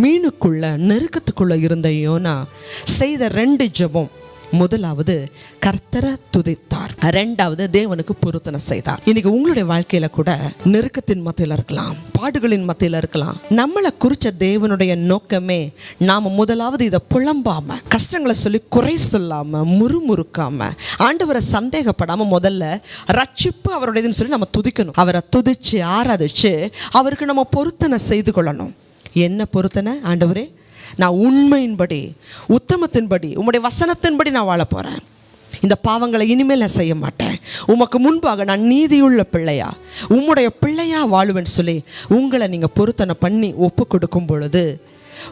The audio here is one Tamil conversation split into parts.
மீனுக்குள்ள நெருக்கத்துக்குள்ள இருந்த யோனா செய்த 2 ஜெபம். முதலாவது கர்த்தரை துதித்தார், 2வது தேவனுக்கு பொருத்தனை செய்தார். இன்னைக்கு உங்களுடைய வாழ்க்கையில கூட நெருக்கத்தின் மத்தியில இருக்கலாம், பாடுகளின் மத்தியில இருக்கலாம். நம்மளை குறிச்ச தேவனுடைய நோக்கமே நாம முதலாவது இதை புலம்பாம, கஷ்டங்களை சொல்லி குறை சொல்லாம, முறுமுறுக்காம, ஆண்டவரை சந்தேகப்படாம முதல்ல ரட்சிப்பு அவருடையதுன்னு சொல்லி நம்ம துதிக்கணும். அவரை துதிச்சு ஆராதிச்சு அவருக்கு நம்ம பொருத்தனை செய்து கொள்ளணும். என்ன பொருத்தனை? ஆண்டவரே, நான் உண்மையின்படி, உத்தமத்தின்படி, உம்முடைய வசனத்தின்படி நான் வாழ போகிறேன். இந்த பாவங்களை இனிமேல் நான் செய்ய மாட்டேன். உமக்கு முன்பாக நான் நீதியுள்ள பிள்ளையா, உம்முடைய பிள்ளையா வாழுவேன்னு சொல்லி உங்களை நீங்கள் பொருத்தனை பண்ணி ஒப்பு கொடுக்கும் பொழுது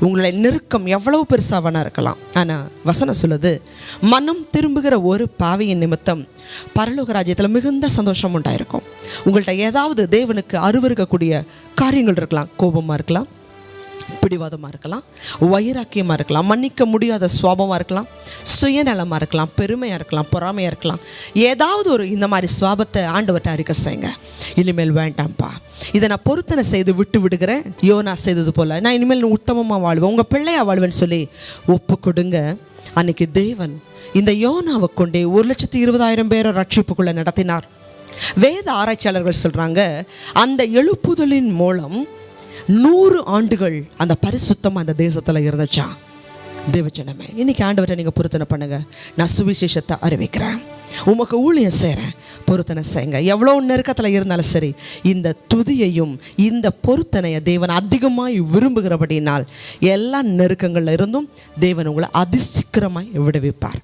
உங்களுடைய நெருக்கம் எவ்வளவு பெருசாவனா இருக்கலாம். ஆனால் வசனம் சொல்லுது, மனம் திரும்புகிற ஒரு பாவியின் நிமித்தம் பரலோக ராஜ்யத்தில் மிகுந்த சந்தோஷம் உண்டாயிருக்கும். உங்கள்கிட்ட ஏதாவது தேவனுக்கு அருவருக்கக்கூடிய காரியங்கள் இருக்கலாம். கோபமாக இருக்கலாம், பிடிவாதமாக இருக்கலாம், வைராக்கியமாக இருக்கலாம், மன்னிக்க முடியாத சுவாபமாக இருக்கலாம், சுயநலமாக இருக்கலாம், பெருமையாக இருக்கலாம், பொறாமையாக இருக்கலாம். ஏதாவது ஒரு இந்த மாதிரி சுவாபத்தை ஆண்டவர்கிட்ட அறிக்கை செய்யுங்க. இனிமேல் வேண்டாம்ப்பா, இதை நான் பொருத்தனை செய்து விட்டு விடுகிறேன். யோனா செய்தது போல் நான் இனிமேல் உத்தமமாக வாழ்வேன், உங்கள் பிள்ளையாக வாழ்வேன்னு சொல்லி ஒப்பு கொடுங்க. அன்னைக்கு தேவன் இந்த யோனாவை கொண்டே 1,20,000 பேரை ரட்சிப்புக்குள்ளே நடத்தினார். வேத ஆராய்ச்சியாளர்கள் சொல்கிறாங்க, அந்த எழுப்புதலின் மூலம் 100 ஆண்டுகள் அந்த பரிசுத்தம் அந்த தேசத்தில் இருந்துச்சா. தேவஜனமே, இன்னைக்கு ஆண்டவரை நீங்கள் பொருத்தனை பண்ணுங்க. நான் சுவிசேஷத்தை அறிவிக்கிறேன், உமக்கு ஊழியம் செய்கிறேன், பொருத்தனை செய்யுங்க. எவ்வளோ நெருக்கத்தில் இருந்தாலும் சரி, இந்த துதியையும் இந்த பொருத்தனையை தேவன் அதிகமாய் விரும்புகிறபடினால் எல்லா நெருக்கங்களில் இருந்தும் தேவன் உங்களை அதிசீக்கிரமாய் விடுவிப்பார்.